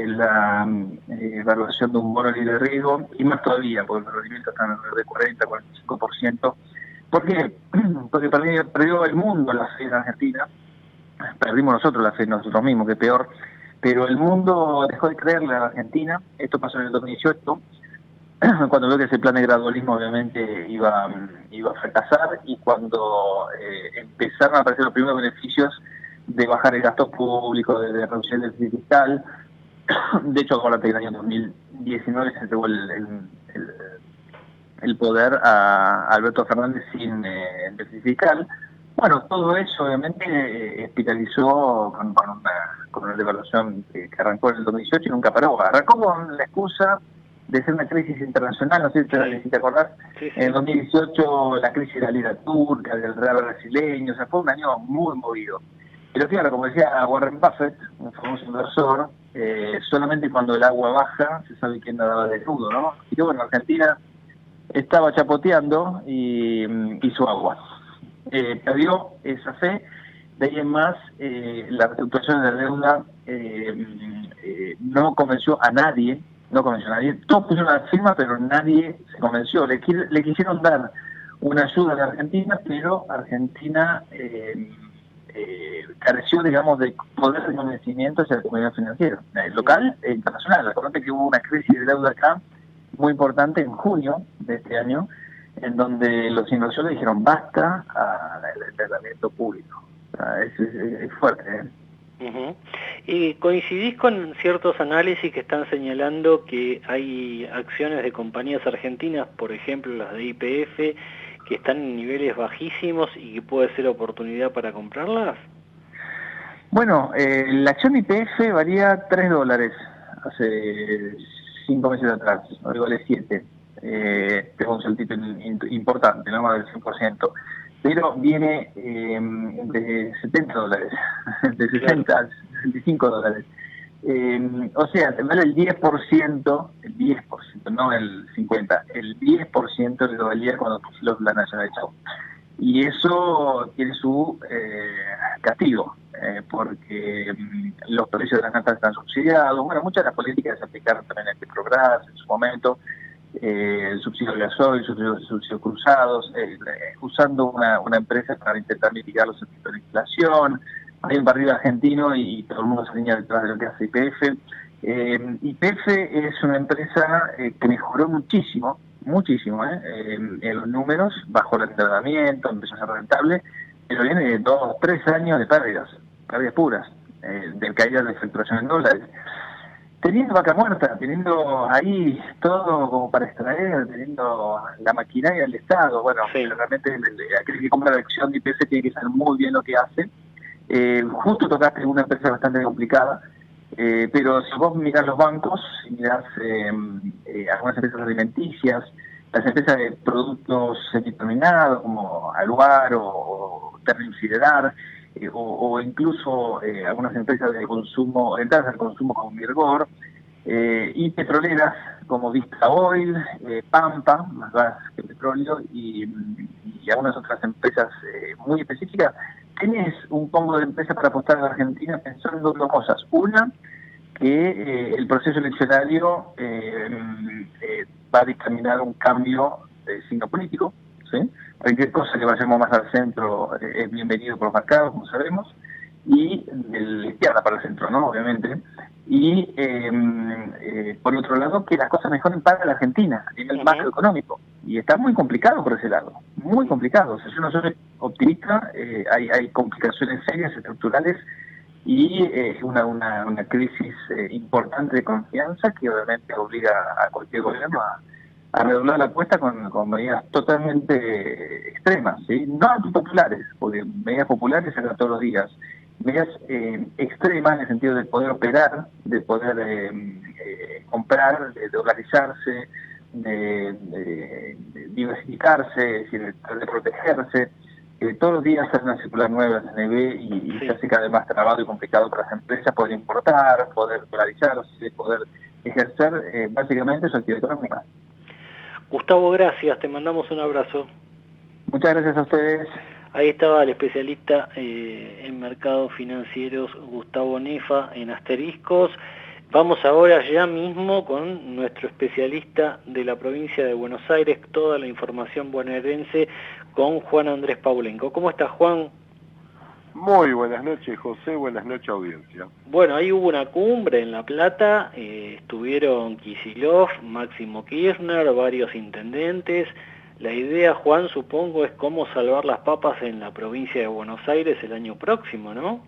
la evaluación de un bono libre de riesgo, y más todavía, porque los rendimientos están alrededor de 40-45%. ¿Por qué? Porque perdió el mundo la fe en Argentina, perdimos nosotros la fe en nosotros mismos, que peor, pero el mundo dejó de creerle a la Argentina. Esto pasó en el 2018, cuando vio que ese plan de gradualismo obviamente iba a fracasar, y cuando empezaron a aparecer los primeros beneficios de bajar el gasto público, de reducir el déficit fiscal. De hecho, acuérdate que en el año 2019 se entregó el poder a Alberto Fernández sin déficit fiscal. Bueno, todo eso obviamente espiralizó con una devaluación que arrancó en el 2018 y nunca paró. Arrancó con la excusa de ser una crisis internacional, no sé si te acordás. Sí. En el 2018 la crisis de la lira turca, del real brasileño, o sea, fue un año muy movido. Pero claro, como decía Warren Buffett, un famoso inversor, solamente cuando el agua baja se sabe quién nadaba desnudo, ¿no? Y que bueno, Argentina estaba chapoteando y hizo agua. Perdió esa fe. De ahí en más, la reestructuración de la deuda no convenció a nadie. Todos pusieron la firma, pero nadie se convenció. Le quisieron dar una ayuda a la Argentina, pero Argentina careció, digamos, de poder de convencimiento hacia la comunidad financiera, local e internacional. Recuerden que hubo una crisis de deuda acá muy importante en junio de este año, en donde los inversores dijeron basta al endeudamiento público. O sea, es fuerte, ¿eh? Uh-huh. ¿Y coincidís con ciertos análisis que están señalando que hay acciones de compañías argentinas, por ejemplo las de YPF, que están en niveles bajísimos y que puede ser oportunidad para comprarlas? Bueno, la acción YPF valía $3 hace 5 meses atrás, hoy vale 7. Tengo un saltito importante, no más del 100%. Pero viene de $70, de 60 a $65. O sea, te vale el 10%, no el 50%, el 10% de lo valía cuando los la nacionalizó. Y eso tiene su castigo, porque los precios de las natas están subsidiados. Bueno, muchas de las políticas se aplicaron también a este programa en su momento. El subsidio de gasoil, subsidios cruzados, usando una empresa para intentar mitigar los efectos de la inflación. Hay un barril argentino y todo el mundo se alinea detrás de lo que hace YPF. YPF es una empresa que mejoró muchísimo en los números, bajó el endeudamiento, empezó a ser rentable, pero viene de 2 o 3 años de pérdidas puras, de caída de facturación en dólares. Teniendo vaca muerta, teniendo ahí todo como para extraer, teniendo la maquinaria del Estado, bueno, realmente aquel que compra la acción de YPF tiene que saber muy bien lo que hace. Justo tocaste una empresa bastante complicada, pero si vos mirás los bancos, si mirás algunas empresas alimenticias, las empresas de productos semiterminados como Aluar o Ternium-Siderar, o incluso algunas empresas de consumo, orientadas al consumo como Mirgor, y petroleras como Vista Oil, Pampa, más gas que petróleo, y algunas otras empresas muy específicas. Tienes un combo de empresas para apostar en Argentina pensando en 2 cosas. Una, que el proceso eleccionario va a dictaminar un cambio de signo político, ¿sí? Cualquier cosa que vayamos más al centro es bienvenido por los mercados, como sabemos, y de la izquierda para el centro, ¿no? Obviamente. Y por otro lado, que las cosas mejoren para la Argentina a nivel macroeconómico. Y está muy complicado por ese lado, muy complicado. O sea, yo no soy optimista, hay complicaciones serias, estructurales, y una crisis importante de confianza que obviamente obliga a cualquier gobierno a redoblar la apuesta con medidas totalmente extremas, ¿sí? No antipopulares, porque medidas populares se dan todos los días. Medidas extremas en el sentido de poder operar, de poder comprar, de dolarizarse, de diversificarse, es decir, de protegerse. Todos los días sale una circular nueva de CNB y se hace cada vez más trabado y complicado para las empresas poder importar, poder dolarizarse, poder ejercer básicamente su actividad económica. Gustavo, gracias, te mandamos un abrazo. Muchas gracias a ustedes. Ahí estaba el especialista en mercados financieros Gustavo Nefa en Asteriscos. Vamos ahora ya mismo con nuestro especialista de la provincia de Buenos Aires, toda la información bonaerense, con Juan Andrés Paulenco. ¿Cómo estás, Juan? Muy buenas noches, José, buenas noches, audiencia. Bueno, ahí hubo una cumbre en La Plata, estuvieron Kicillof, Máximo Kirchner, varios intendentes. La idea, Juan, supongo, es cómo salvar las papas en la provincia de Buenos Aires el año próximo, ¿no?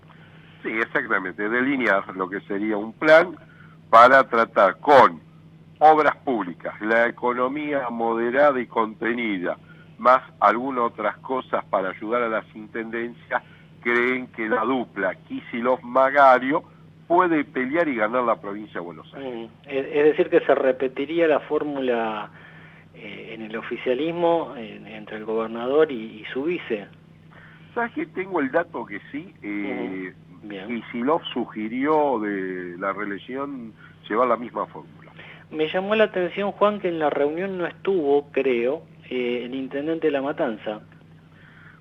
Sí, exactamente, delinear lo que sería un plan para tratar con obras públicas, la economía moderada y contenida, más algunas otras cosas para ayudar a las intendencias. Creen que la dupla Kicillof-Magario puede pelear y ganar la provincia de Buenos Aires. Es decir, que se repetiría la fórmula en el oficialismo entre el gobernador y su vice. ¿Sabes que tengo el dato que sí? Kicillof sugirió de la reelección llevar la misma fórmula. Me llamó la atención, Juan, que en la reunión no estuvo, creo, el intendente de La Matanza.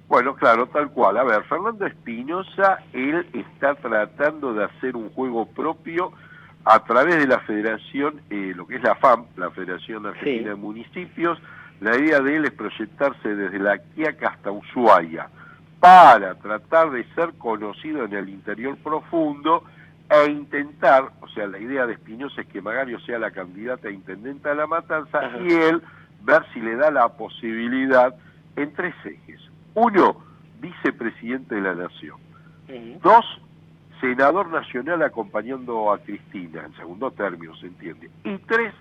Bueno, claro, tal cual. A ver, Fernando Espinosa, él está tratando de hacer un juego propio a través de la federación, lo que es la FAM, la Federación Argentina de Municipios. La idea de él es proyectarse desde La Quiaca hasta Ushuaia para tratar de ser conocido en el interior profundo e intentar, o sea, la idea de Espinosa es que Magario sea la candidata a intendente de La Matanza y él ver si le da la posibilidad en tres ejes. 1, vicepresidente de la Nación. 2, senador nacional acompañando a Cristina, en segundo término, se entiende. Y 3,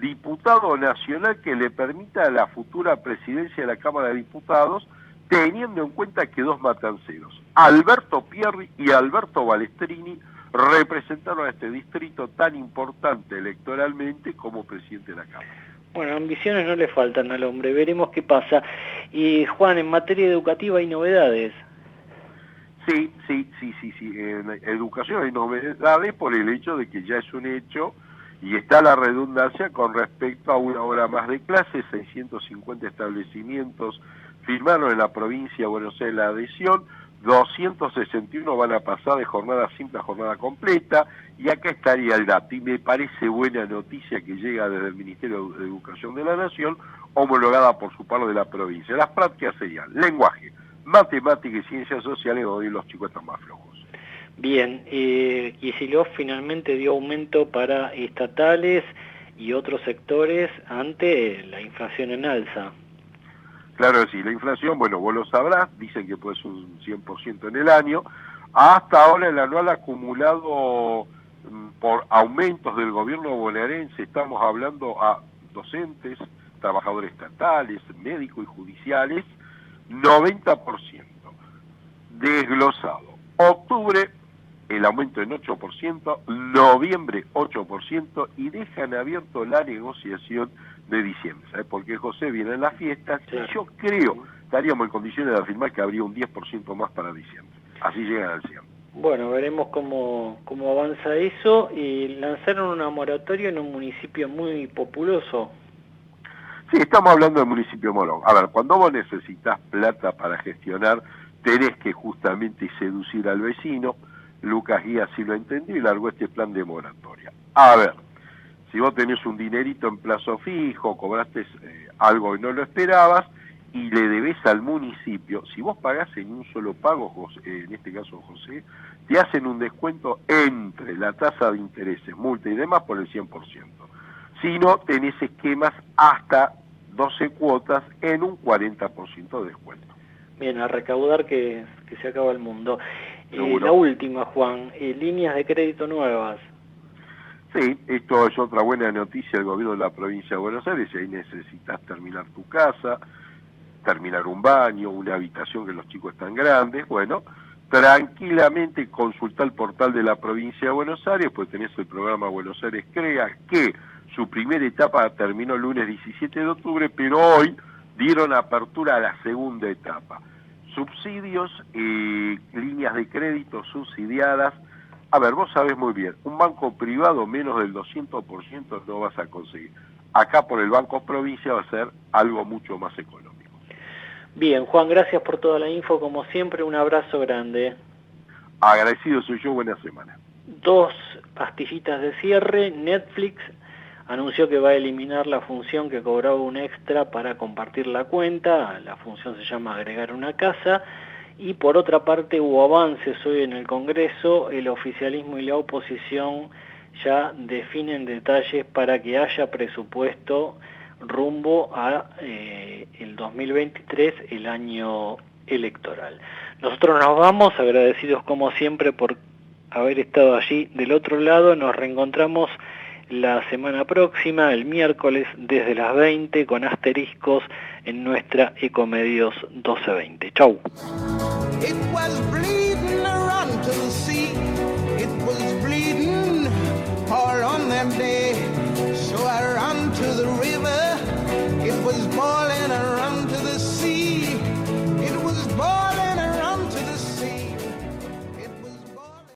diputado nacional que le permita la futura presidencia de la Cámara de Diputados, teniendo en cuenta que dos matanceros, Alberto Pierri y Alberto Balestrini, representaron a este distrito tan importante electoralmente como presidente de la Cámara. Bueno, ambiciones no le faltan al hombre, veremos qué pasa. Y Juan, en materia educativa hay novedades. Sí. En educación hay novedades por el hecho de que ya es un hecho y está la redundancia con respecto a una hora más de clases. 650 establecimientos firmaron en la provincia de Buenos Aires la adhesión, 261 van a pasar de jornada simple a jornada completa, y acá estaría el dato, y me parece buena noticia que llega desde el Ministerio de Educación de la Nación, homologada por su par de la provincia. Las prácticas serían lenguaje, matemática y ciencias sociales, donde los chicos están más flojos. Bien, Kicillof finalmente dio aumento para estatales y otros sectores ante la inflación en alza. Claro que sí, la inflación, bueno, vos lo sabrás, dicen que puede ser un 100% en el año. Hasta ahora el anual acumulado por aumentos del gobierno bonaerense, estamos hablando a docentes, trabajadores estatales, médicos y judiciales, 90%. Desglosado. Octubre, el aumento en 8%, noviembre 8%, y dejan abierto la negociación de diciembre, ¿sabes? Porque José viene en las fiestas, y yo creo estaríamos en condiciones de afirmar que habría un 10% más para diciembre. Así llegan al 100. Bueno, veremos cómo avanza eso. Y lanzaron una moratoria en un municipio muy populoso. Sí, estamos hablando del municipio de Morón. A ver, cuando vos necesitas plata para gestionar, tenés que justamente seducir al vecino. Lucas Guía sí lo entendió y largó este plan de moratoria. A ver, si vos tenés un dinerito en plazo fijo, cobraste algo y no lo esperabas, y le debes al municipio, si vos pagás en un solo pago, José, en este caso José, te hacen un descuento entre la tasa de intereses, multa y demás por el 100%. Si no, tenés esquemas hasta 12 cuotas en un 40% de descuento. Bien, a recaudar que se acaba el mundo. La última, Juan, líneas de crédito nuevas. Sí, esto es otra buena noticia del gobierno de la provincia de Buenos Aires. Si ahí necesitas terminar tu casa, terminar un baño, una habitación que los chicos están grandes, bueno, tranquilamente consulta el portal de la provincia de Buenos Aires, pues tenés el programa Buenos Aires Crea, que su primera etapa terminó el lunes 17 de octubre, pero hoy dieron apertura a la segunda etapa. Subsidios, líneas de crédito subsidiadas. A ver, vos sabés muy bien, un banco privado menos del 200% no vas a conseguir. Acá por el Banco Provincia va a ser algo mucho más económico. Bien, Juan, gracias por toda la info, como siempre, un abrazo grande. Agradecido soy yo, buena semana. 2 pastillitas de cierre. Netflix anunció que va a eliminar la función que cobraba un extra para compartir la cuenta. La función se llama agregar una casa. Y por otra parte hubo avances hoy en el Congreso. El oficialismo y la oposición ya definen detalles para que haya presupuesto rumbo a el 2023, el año electoral. Nosotros nos vamos, agradecidos como siempre por haber estado allí del otro lado. Nos reencontramos la semana próxima, el miércoles, desde las 20, con asteriscos en nuestra Ecomedios 1220. Chau. It was bleeding.